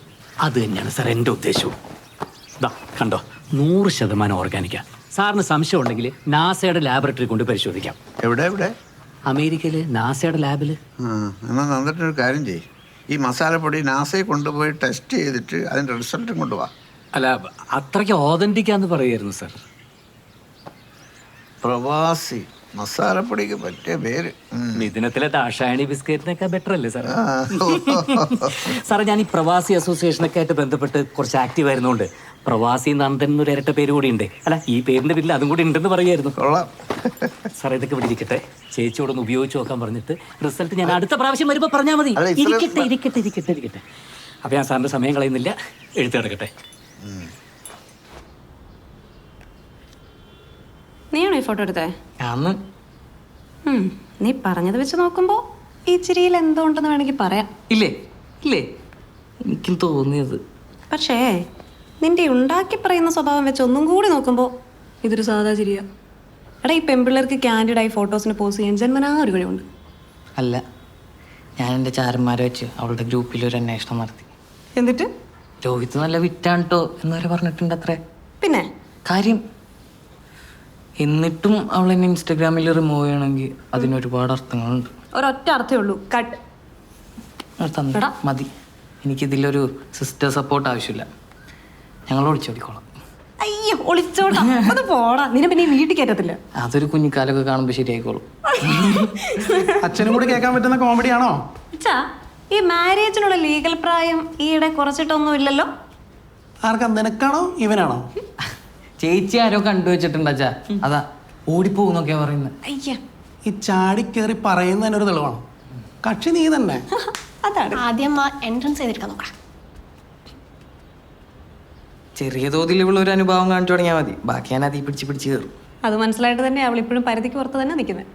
അത് തന്നെയാണ് സാർ എൻ്റെ ഉദ്ദേശവും. ഇതാ കണ്ടോ, 100% ഓർഗാനിക്കാ. സാറിന് സംശയം ഉണ്ടെങ്കിൽ നാസയുടെ ലാബറട്ടറി കൊണ്ട് പരിശോധിക്കാം. എവിടെ? അമേരിക്കയിൽ നാസയുടെ ലാബിൽ. എന്നാൽ നന്നിട്ടൊരു കാര്യം ചെയ്യും. ഈ മസാലപ്പൊടി നാസയെ കൊണ്ടുപോയി ടെസ്റ്റ് ചെയ്തിട്ട് അതിൻ്റെ റിസൾട്ടും കൊണ്ടുപോവാ. അല്ല, അത്രയ്ക്ക് ഓതന്റിക്കാന്ന് പറയായിരുന്നു സാർ. പ്രവാസി മസാലപ്പൊടിക്ക് പറ്റിയ പേര്. മിഥുനത്തിലെ ദാഷായണി ബിസ്ക്കറ്റിനൊക്കെ ബെറ്റർ അല്ലേ സാർ? സാറേ, ഞാൻ ഈ പ്രവാസി അസോസിയേഷനൊക്കെ ആയിട്ട് ബന്ധപ്പെട്ട് കുറച്ച് ആക്റ്റീവ് ആയിരുന്നുകൊണ്ട് പ്രവാസി നന്ദൻ എന്നൊരു ഇരട്ട പേര് കൂടി ഉണ്ട്. അല്ല, ഈ പേരിന്റെ പേരിൽ അതും കൂടി ഉണ്ടെന്ന് പറയായിരുന്നു. സാർ, ഇതൊക്കെ ഇവിടെ ഇരിക്കട്ടെ. ചേച്ചിയോടൊന്ന് ഉപയോഗിച്ച് നോക്കാൻ പറഞ്ഞിട്ട് റിസൾട്ട് ഞാൻ അടുത്ത പ്രാവശ്യം വരുമ്പോൾ പറഞ്ഞാൽ മതി. ഇരിക്കട്ടെ. അപ്പൊ ഞാൻ സാറിന്റെ സമയം കളയുന്നില്ല, എഴുതി കിടക്കട്ടെ. നീയാണോ ഈ ഫോട്ടോ എടുത്തേ? അന്ന് നീ പറഞ്ഞത് വെച്ച് നോക്കുമ്പോ ഈ ചിരിയിൽ എന്തോ ഉണ്ടെന്ന് വേണമെങ്കിൽ പറയാം. ഇല്ലേ എനിക്കും തോന്നിയത്. പക്ഷേ നിന്റെ ഉണ്ടാക്കി പറയുന്ന സ്വഭാവം വെച്ച് ഒന്നും കൂടി നോക്കുമ്പോ ഇതൊരു സാധാ ചിരിയാ. എടാ, ഈ പെൺപിള്ളേർക്ക് ക്യാൻഡിഡായി ഫോട്ടോസിന് പോസ്റ്റ് ചെയ്യാൻ ജന്മനാ ഒരു കഴിവുണ്ട്. അല്ല, ഞാൻ എൻ്റെ ചാരന്മാരെ വെച്ച് അവളുടെ ഗ്രൂപ്പിൽ ഒരു അന്വേഷണം നടത്തി. എന്നിട്ട് രോഹിത് നല്ല വിറ്റാണ് കേട്ടോ എന്നവരെ പറഞ്ഞിട്ടുണ്ട് അത്രേ. പിന്നെ കാര്യം, എന്നിട്ടും അവൾ എന്നെ ഇൻസ്റ്റാഗ്രാമിൽ റിമൂവ് ചെയ്യണമെങ്കിൽ അതിനൊരുപാട് അർത്ഥങ്ങളുണ്ട്. ഒരൊറ്റ അർത്ഥമേ ഉള്ളൂ, കട്ട്. മതി, എനിക്കിതിലൊരു സിസ്റ്റർ സപ്പോർട്ട് ആവശ്യമില്ല. ഞങ്ങൾ ഒളിച്ചോടിക്കോളാം. അയ്യോ, ഒളിച്ചോടാ, അത് പോടാ. നിന്നെ പിന്നെ വീട്ടിൽ കയറ്റത്തില്ല. അതൊരു കുഞ്ഞിക്കാലൊക്കെ കാണുമ്പോൾ ശരിയായിക്കോളും. അച്ഛനും കൂടി കേൾക്കാൻ പറ്റുന്ന കോമഡി ആണോ? ഈ മാരേജിനുള്ള ലീഗൽ പ്രായം ഈയിടെ കുറച്ചിട്ടൊന്നും ഇല്ലല്ലോ. ആർക്കാ, നിനക്കാണോ ഇവനാണോ? ചേച്ചി ആരോ കണ്ടുവച്ചിട്ടുണ്ട് അച്ഛാ, അതാ ഓടിപ്പോന്നൊക്കെയാ പറയുന്നത്. ഈ ചാടി കയറി പറയുന്നതിനൊരു തെളിവാണോ? കക്ഷി നീ തന്നെ. ആദ്യം എൻട്രൻസ് ചെയ്തെടുക്കാൻ നോക്കാം. ചെറിയ തോതിൽ ഇവളൊരു അനുഭവം കാണിച്ചു തുടങ്ങിയാൽ മതി. ബാക്കി ഞാൻ അതീ പിടിച്ച് കയറും. അത് മനസ്സിലായിട്ട് തന്നെ അവൾ ഇപ്പോഴും പരിധിക്ക് പുറത്ത് തന്നെ നിൽക്കുന്നത്.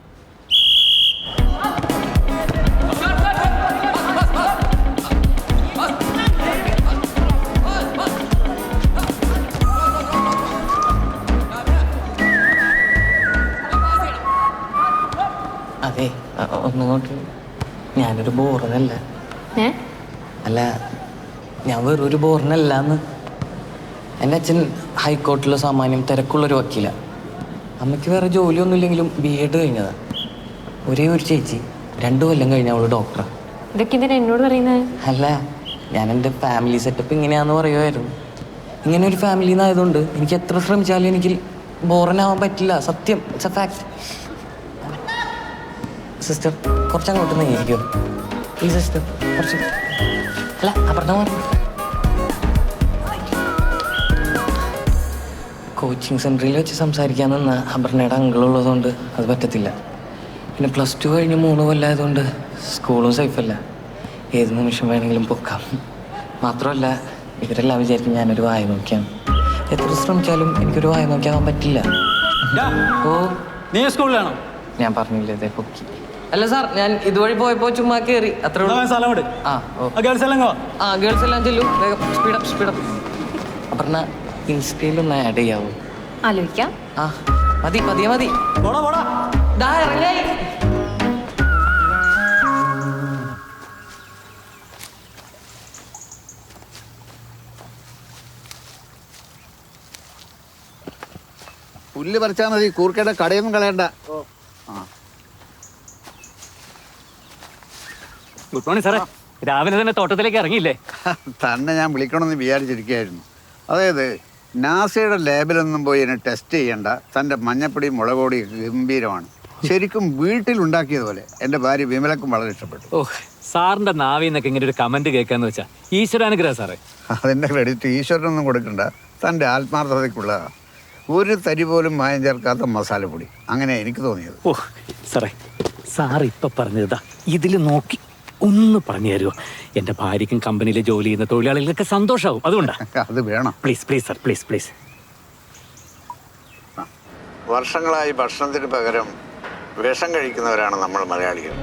ഏയ് ഒന്നുകൊണ്ട് ഞാനൊരു ബോറനല്ല. അല്ല, ഞാൻ വെറൊരു ബോറനല്ലാന്ന്. എൻ്റെ അച്ഛൻ ഹൈക്കോർട്ടിലെ സാമാന്യം തിരക്കുള്ളൊരു വക്കീല. അമ്മയ്ക്ക് വേറെ ജോലിയൊന്നുമില്ലെങ്കിലും BEd കഴിഞ്ഞതാ. ഒരേ ഒരു ചേച്ചി 2 കൊല്ലം കഴിഞ്ഞ അവള് ഡോക്ടറാണ്. ഇതൊക്കെ എന്തിനാ എന്നോട് പറയുന്നത്? അല്ല, ഞാൻ എൻ്റെ ഫാമിലി സെറ്റപ്പ് ഇങ്ങനെയാണെന്ന് പറയുമായിരുന്നു. ഇങ്ങനെ ഒരു ഫാമിലി എന്നായതുകൊണ്ട് എനിക്ക് എത്ര ശ്രമിച്ചാലും എനിക്ക് ബോറനാവാൻ പറ്റില്ല. സത്യം, ഇറ്റ്സ് എ ഫാക്ട്. സിസ്റ്റർ കുറച്ച് അങ്ങോട്ട് നീങ്ങിയിരിക്കുമോ? ഈ സിസ്റ്റർ കുറച്ച് അല്ല അപ്പുറത്തെ മാറി. കോച്ചിങ് സെൻറ്ററിൽ വെച്ച് സംസാരിക്കാൻ നിന്ന അപർണയുടെ അങ്കിളുള്ളതുകൊണ്ട് അത് പറ്റത്തില്ല. പിന്നെ +2 കഴിഞ്ഞ് 3 കൊല്ലമായതുകൊണ്ട് സ്കൂളും സേഫല്ല. ഏത് നിമിഷം വേണമെങ്കിലും പൊക്കാം. മാത്രമല്ല ഇവരെല്ലാം വിചാരിക്കും ഞാനൊരു വായ നോക്കിയാണ്. എത്ര ശ്രമിച്ചാലും എനിക്കൊരു വായ നോക്കിയാവാൻ പറ്റില്ല. ഓ, നീ സ്കൂളിലാണോ? ഞാൻ പറഞ്ഞില്ലേ ഇതേ പൊക്കി. അല്ല സാർ, ഞാൻ ഇതുവഴി പോയപ്പോ ചുമ്മാ കയറി അത്ര. ഗേൾസ് എല്ലാം ചെല്ലു. വേഗം സ്പീഡപ്പ്. അപർണ ഇൻസ്റ്റയിലൊന്ന് ആഡ് ചെയ്യാവോ? ആലോചിക്കാം. ആ മതി. ദാ ഇറങ്ങായി. പുല്ല് പറിച്ചാൽ മതി, കൂർക്കയുടെ കടയൊന്നും കളയണ്ട. ഗുഡ് മോർണിംഗ് സാറേ. രാവിലെ തന്നെ തോട്ടത്തിലേക്ക് ഇറങ്ങിയില്ലേ? തന്നെ ഞാൻ വിളിക്കണമെന്ന് വിചാരിച്ചിരിക്കുകയായിരുന്നു. അതായത് നാസയുടെ ലാബിലൊന്നും പോയി എന്നെ ടെസ്റ്റ് ചെയ്യണ്ട. തൻ്റെ മഞ്ഞപ്പൊടി മുളകൊടി ഗംഭീരമാണ്. ശരിക്കും വീട്ടിലുണ്ടാക്കിയതുപോലെ. എൻ്റെ ഭാര്യ വിമലക്കും വളരെ ഇഷ്ടപ്പെട്ടു. ഓ, സാറിന്റെ നാവിൽ നിന്നൊക്കെ ഇങ്ങനെ ഒരു കമന്റ് കേൾക്കാന്ന് വെച്ചാൽ ഈശ്വരാനുഗ്രഹം സാറേ. അതിൻ്റെ ക്രെഡിറ്റ് ഈശ്വരനൊന്നും കൊടുക്കണ്ട, തൻ്റെ ആത്മാർത്ഥതയ്ക്കുള്ളതാണ്. ഒരു തരി പോലും മായം ചേർക്കാത്ത മസാലപ്പൊടി. അങ്ങനെ എനിക്ക് തോന്നിയത്. ഓ സാറേ, സാർ ഇപ്പൊ പറഞ്ഞതാ ഇതിൽ നോക്കി ഒന്ന് പറഞ്ഞു തരുമോ? എൻ്റെ ഭാര്യയ്ക്കും കമ്പനിയിൽ ജോലി ചെയ്യുന്ന തൊഴിലാളികൾക്ക് സന്തോഷമാവും. അതുകൊണ്ടാണ്. അത് വേണം. Please sir, please. വർഷങ്ങളായി ഭക്ഷണത്തിന് പകരം വിഷം കഴിക്കുന്നവരാണ് നമ്മൾ മലയാളികൾ.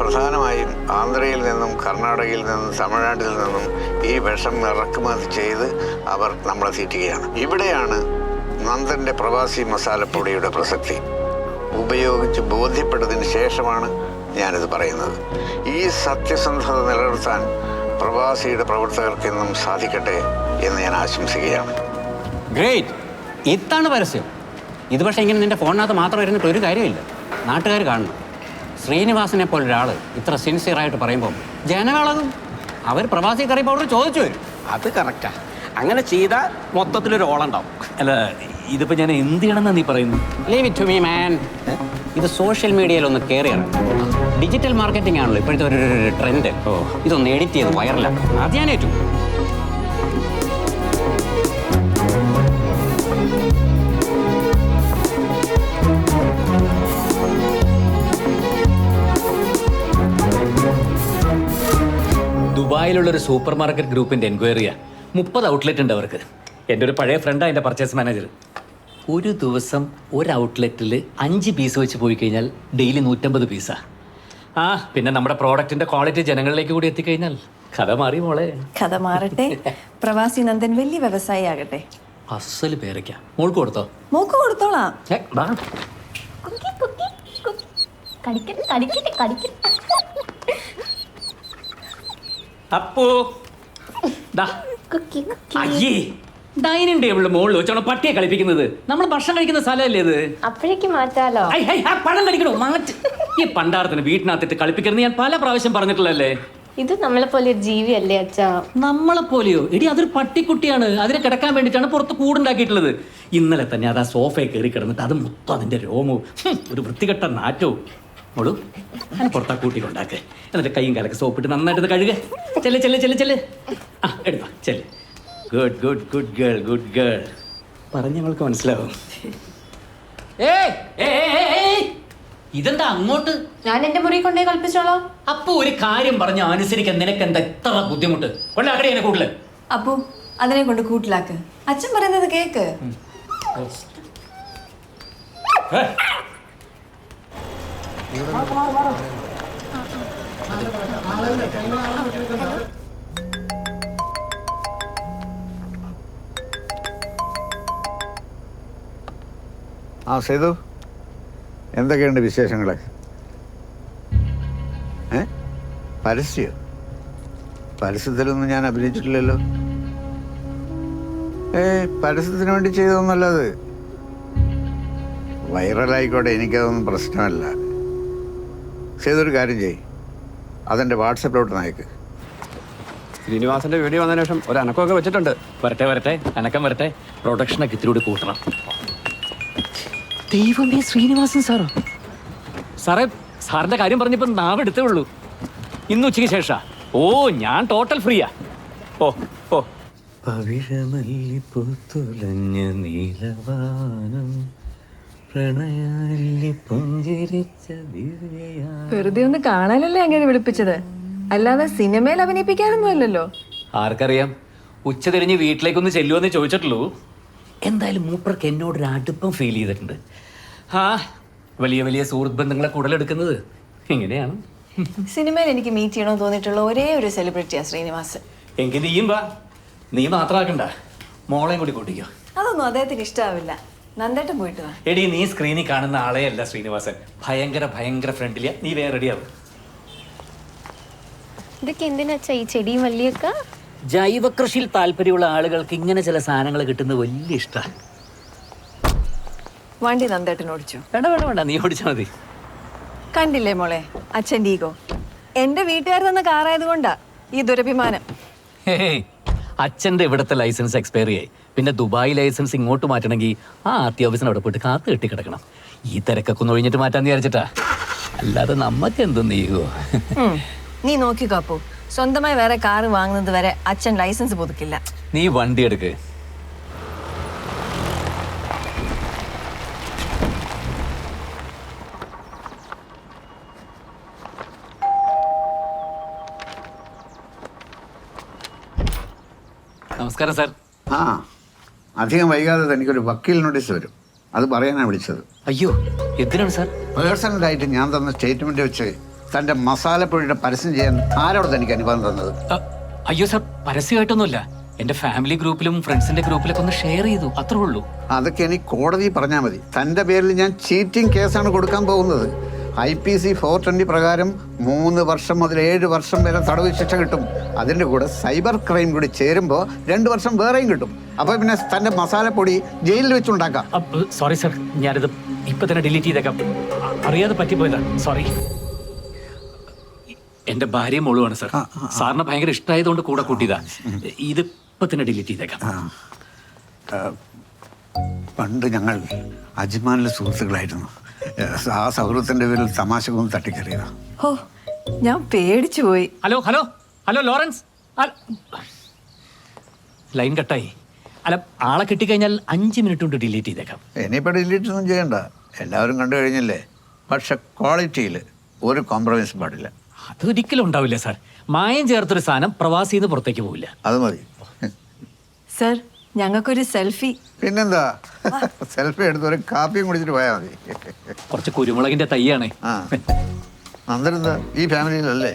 പ്രധാനമായും ആന്ധ്രയിൽ നിന്നും കർണാടകയിൽ നിന്നും തമിഴ്നാട്ടിൽ നിന്നും ഈ വിഷം ഇറക്കുമതി ചെയ്ത് അവർ നമ്മളെ തീറ്റുകയാണ്. ഇവിടെയാണ് നന്ദൻ്റെ പ്രവാസി മസാലപ്പൊടിയുടെ പ്രസക്തി. ഉപയോഗിച്ച് ബോധ്യപ്പെട്ടതിന് ശേഷമാണ് ഞാനിത് പറയുന്നത്. ഈ സത്യസന്ധത നിലനിർത്താൻ പ്രവാസിയുടെ പ്രവർത്തകർക്കെന്നും സാധിക്കട്ടെ എന്ന് ഞാൻ ആശംസിക്കുകയാണ്. ഗ്രേറ്റ്. ഇതാണ് പരസ്യം. ഇത് പക്ഷേ ഇങ്ങനെ നിന്റെ ഫോണിനകത്ത് മാത്രം ഇരുന്നിട്ട് ഒരു കാര്യമില്ല. നാട്ടുകാർ കാണണം. ശ്രീനിവാസനെ പോലൊരാൾ ഇത്ര സിൻസിയറായിട്ട് പറയുമ്പോൾ ജനങ്ങളതും അവർ പ്രവാസി കറി പൗഡർ ചോദിച്ചു വരും. അത് കറക്റ്റാ. അങ്ങനെ ചെയ്താൽ മൊത്തത്തിലൊരു ഓളുണ്ടാവും. അല്ല, ഇതിപ്പോൾ ഞാൻ എന്ത് ചെയ്യണമെന്നാ നീ പറയുന്നു? Leave it to me man. ഇത് സോഷ്യൽ മീഡിയയിലൊന്ന് കയറിയാണ്. ഡിജിറ്റൽ മാർക്കറ്റിംഗ് ആണല്ലോ ഇപ്പോഴത്തെ ഒരു ട്രെൻഡ്. ഇതൊന്ന് എഡിറ്റ് ചെയ്ത് വൈറലാക്കും. അത് ഞാൻ ഏറ്റു. ദുബായിലുള്ളൊരു സൂപ്പർ മാർക്കറ്റ് ഗ്രൂപ്പിൻ്റെ എൻക്വയറിയാണ്. 30 ഔട്ട്ലെറ്റ് ഉണ്ട് അവർക്ക്. എൻ്റെ ഒരു പഴയ ഫ്രണ്ടാണ് എൻ്റെ പർച്ചേസ് മാനേജർ. ഒരു ദിവസം ഒരു ഔട്ട്ലെറ്റിൽ 5 പീസ് വെച്ച് പോയി കഴിഞ്ഞാൽ ഡെയിലി 150 പീസാ. പിന്നെ നമ്മുടെ പ്രോഡക്റ്റിൻ്റെ ക്വാളിറ്റി ജനങ്ങളിലേക്ക് കൂടി എത്തിക്കഴിഞ്ഞാൽ കഥ മാറി മോളെ. കഥ മാറട്ടെ. പ്രവാസി നന്ദൻ വലിയ വ്യവസായി ആകട്ടെ. അസല് പേരയ്ക്ക. മോൾക്ക് കൊടുത്തോ? മോക്ക് കൊടുത്തോളാം. അപ്പോ അയ്യേ, ഡൈനിങ് ടേബിളിന്റെ മുകളിൽ വെച്ചാണ് പട്ടിയെ കളിപ്പിക്കുന്നത്. നമ്മൾ ഭക്ഷണം കഴിക്കുന്ന സ്ഥലമല്ലേ ഇത്? അപ്പോഴേക്ക് മാറ്റാലോ. പഴം കഴിക്കണോ? മാറ്റ്. ഈ പണ്ടാരത്തിന് വീട്ടിനകത്തിട്ട് കളിപ്പിക്കരുത് ഞാൻ പല പ്രാവശ്യം പറഞ്ഞിട്ടുള്ളല്ലേ. ഇത് നമ്മളെ പോലെ ഒരു ജീവിയല്ലേ അച്ഛാ? നമ്മളെ പോലെയോ? എടി, അതൊരു പട്ടിക്കുട്ടിയാണ്. അതിനെ കിടക്കാൻ വേണ്ടിയിട്ടാണ് പുറത്ത് കൂടുണ്ടാക്കിയിട്ടുള്ളത്. ഇന്നലെ തന്നെ അത് ആ സോഫയിൽ കയറി കിടന്നിട്ട് അത് മൊത്തം അതിന്റെ രോമവും ഒരു വൃത്തികെട്ട നാറ്റവും. മോളു, പുറത്താ കൂട്ടിക്കൊണ്ടാക്ക്. എന്നിട്ട് കൈയും കാലൊക്കെ സോപ്പിട്ട് നന്നായിട്ട് കഴുക. ചെല്ല്. എടുത്തോ, ചെല്ല്. Good girl. പറഞ്ഞ ഞങ്ങൾക്ക് മനസ്സിലാവും. ഇതെന്താ അങ്ങോട്ട്? ഞാൻ എന്റെ മുറി കൊണ്ടേ കളിപ്പിച്ചോളാം. അപ്പൊ ഒരു കാര്യം പറഞ്ഞ അനുസരിക്കാൻ നിനക്ക് എന്താ എത്ര ബുദ്ധിമുട്ട്? കൊണ്ടാക്കടേ എന്നെ കൂട്ടില്. അപ്പു അതിനെ കൊണ്ട് കൂട്ടിലാക്ക്. അച്ഛൻ പറയുന്നത് കേക്ക്. സേതു, എന്തൊക്കെയുണ്ട് വിശേഷങ്ങൾ? പരസ്യം? പരസ്യത്തിലൊന്നും ഞാൻ അഭിനയിച്ചിട്ടില്ലല്ലോ. പരസ്യത്തിന് വേണ്ടി ചെയ്തതൊന്നല്ലത്. വൈറലായിക്കോട്ടെ, എനിക്കതൊന്നും പ്രശ്നമല്ല. ചെയ്തൊരു കാര്യം ചെയ്യ്, അതെൻ്റെ വാട്സപ്പിലോട്ട് നയക്ക്. ശ്രീനിവാസന്റെ വീഡിയോ വന്നതിന് ശേഷം ഒരു അനക്കമൊക്കെ വെച്ചിട്ടുണ്ട്. വരട്ടെ അനക്കം വരട്ടെ. പ്രൊഡക്ഷനൊക്കെ ഇത്തിരി കൂടി കൂട്ടണം. ദൈവമേ, ശ്രീനിവാസൻ സാറോ? സാറേ, സാറിന്റെ കാര്യം പറഞ്ഞപ്പോൾ നാവെടുത്തേ ഉള്ളൂ. ഇന്ന് ഉച്ചയ്ക്ക് ശേഷം. ഓ, ഞാൻ ടോട്ടൽ ഫ്രീയാ. ഓ ഓ പവിഴമല്ലിപ്പൂത്തുലഞ്ഞ നീലവാനം പ്രണയാലി പുഞ്ചിരിച്ച ദിവ്യയാ. വെറുതെ ഒന്ന് കാണാനല്ലേ അങ്ങനെ വിളിപ്പിച്ചത്, അല്ലാതെ സിനിമയിൽ അഭിനയിപ്പിക്കാനൊന്നും അല്ലല്ലോ. ആർക്കറിയാം, ഉച്ച തിരിഞ്ഞ് വീട്ടിലേക്കൊന്ന് ചെല്ലുമെന്ന് ചോദിച്ചിട്ടുള്ളൂ. എന്തായാലും മൂപ്പർക്ക് എന്നോടൊരു അടുപ്പം ഫീൽ ചെയ്തിട്ടുണ്ട്. ആ, വലിയ വലിയ സുഹൃത്ത് ബന്ധങ്ങളെ കൂടുതലെടുക്കുന്നത് ഇങ്ങനെയാണ്. സിനിമയിൽ എനിക്ക് മീറ്റ് ചെയ്യണമെന്ന് തോന്നിയിട്ടുള്ള ഒരേ ഒരു സെലിബ്രിറ്റിയാ ശ്രീനിവാസൻ. എങ്കിൽ നീയും വാ. നീ മാത്രമാക്കണ്ട, മോളെയും കൂടി കൂട്ടിക്കോ. അതൊന്നും അദ്ദേഹത്തിന് ഇഷ്ടാവില്ല. നന്ദേട്ടൻ പോയിട്ട് വാ. എടി, നീ സ്ക്രീനിൽ കാണുന്ന ആളെയല്ല ശ്രീനിവാസൻ. ഭയങ്കര ഫ്രണ്ട്ലിയാ. നീ വേറെ റെഡിയാവും. ഇതൊക്കെ എന്തിനാ ഈ ചെടിയും വള്ളിയൊക്കെ? ജൈവ കൃഷിയിൽ താല്പര്യമുള്ള ആളുകൾക്ക് ഇങ്ങനെ ചില സാധനങ്ങൾ കിട്ടുന്നത് വലിയ ഇഷ്ടമാണ്. വണ്ടി നന്ദേട്ടൻ ഓടിച്ചു. വേണ്ട, നീ ഓടിച്ചാൽ മതി. കണ്ടില്ലേ മോളെ, അച്ഛൻ്റെ ഈഗോ. എന്റെ വീട്ടുകാർ തന്ന കാറായതുകൊണ്ടാ ഈ ദുരഭിമാനം. അച്ഛൻ്റെ ഇവിടുത്തെ ലൈസൻസ് എക്സ്പയറി ആയി. പിന്നെ ദുബായ് ലൈസൻസ് ഇങ്ങോട്ട് മാറ്റണമെങ്കിൽ ആ ആർ ടി ഓഫീസിന് അവിടെ പോയിട്ട് കാത്തു കെട്ടി കിടക്കണം. ഈ തിരക്കൊക്കെ ഒന്ന് ഒഴിഞ്ഞിട്ട് മാറ്റാന്ന് വിചാരിച്ചിട്ടാ. അല്ലാതെ നമുക്ക് എന്തൊന്നും ഈഗോ. നീ നോക്കി കാപ്പു, സ്വന്തമായി വേറെ കാറ് വാങ്ങുന്നത് വരെ അച്ഛൻ ലൈസൻസ് പുതുക്കില്ല. നീ വണ്ടി എടുക്ക്. നമസ്കാരം സാർ. ആ, അധികം വൈകാതെ തനിക്കൊരു വക്കീൽ നോട്ടീസ് വരും. അത് പറയാനാണ് വിളിച്ചത്. അയ്യോ, എന്തിനാണ് സാർ? പേഴ്സണലായിട്ട് ഞാൻ തന്ന സ്റ്റേറ്റ്മെന്റ് വെച്ച് തൻ്റെ മസാലപ്പൊടിയുടെ പരസ്യം ചെയ്യാൻ ആരോട് തനിക്ക് അനുവാദം തന്നത്? അയ്യോ സാർ, പരസ്യമായിട്ടൊന്നുമില്ല. എൻ്റെ ഫാമിലി ഗ്രൂപ്പിലും ഫ്രണ്ട്സിന്റെ ഗ്രൂപ്പിലൊക്കെ ഒന്ന് ഷെയർ ചെയ്തു, അത്രേ ഉള്ളൂ. അതൊക്കെ എനിക്ക് കോടതി പറഞ്ഞാൽ മതി. തൻ്റെ പേരിൽ ഞാൻ ചീറ്റിംഗ് കേസാണ് കൊടുക്കാൻ പോകുന്നത്. IPC 420 പ്രകാരം 3 വർഷം മുതൽ 7 വർഷം വരെ തടവ് ശിക്ഷ കിട്ടും. അതിൻ്റെ കൂടെ സൈബർ ക്രൈം കൂടി ചേരുമ്പോൾ 2 വർഷം വേറെയും കിട്ടും. അപ്പോൾ പിന്നെ തൻ്റെ മസാലപ്പൊടി ജയിലിൽ വെച്ചുണ്ടാക്കാം. സോറി സാർ, ഞാനിത് ഇപ്പൊ തന്നെ ഡിലീറ്റ് ചെയ്തേക്കാം. അറിയാതെ പറ്റിപ്പോയതാ, സോറി. എന്റെ ഭാര്യയും മോളുമാണ് സാർ. സാറിന് ഭയങ്കര ഇഷ്ടമായതുകൊണ്ട് കൂടെ കൂട്ടിയതാ. ഇത് ഇപ്പൊ തന്നെ ഡിലീറ്റ് ചെയ്തേക്കാം. പണ്ട് ഞങ്ങൾ അജ്മാനിലെ സുഹൃത്തുക്കളായിരുന്നു. ആ സൗഹൃദത്തിൻ്റെ പേരിൽ തമാശകൊന്നും തട്ടിക്കറിയതാ. ഓ, ഞാൻ പേടിച്ചു പോയി. Hello hello hello Lawrence, line കട്ടായി. അല്ല, ആളെ കിട്ടിക്കഴിഞ്ഞാൽ 5 മിനിറ്റ് കൊണ്ട് ഡിലീറ്റ് ചെയ്തേക്കാം. ഇനിയിപ്പോൾ ഡിലീറ്റ് ഒന്നും ചെയ്യണ്ട, എല്ലാവരും കണ്ടു കഴിഞ്ഞില്ലേ. പക്ഷെ ക്വാളിറ്റിയിൽ ഒരു കോംപ്രമൈസ് പാടില്ല. അതൊരിക്കലും ഉണ്ടാവില്ല സാർ. മായം ചേർത്തൊരു സാധനം പ്രവാസിന്ന് പുറത്തേക്ക് പോവില്ല. അത് മതി. സർ, ഞങ്ങൾക്കൊരു സെൽഫി. പിന്നെന്താ, സെൽഫി എടുത്ത് ഒരു കാപ്പിയും കുടിച്ചിട്ട് പോയാൽ മതി. കുറച്ച് കുരുമുളകിന്റെ തൈയാണ്. ആ, നന്ദനെന്താ ഈ ഫാമിലിയിലല്ലേ?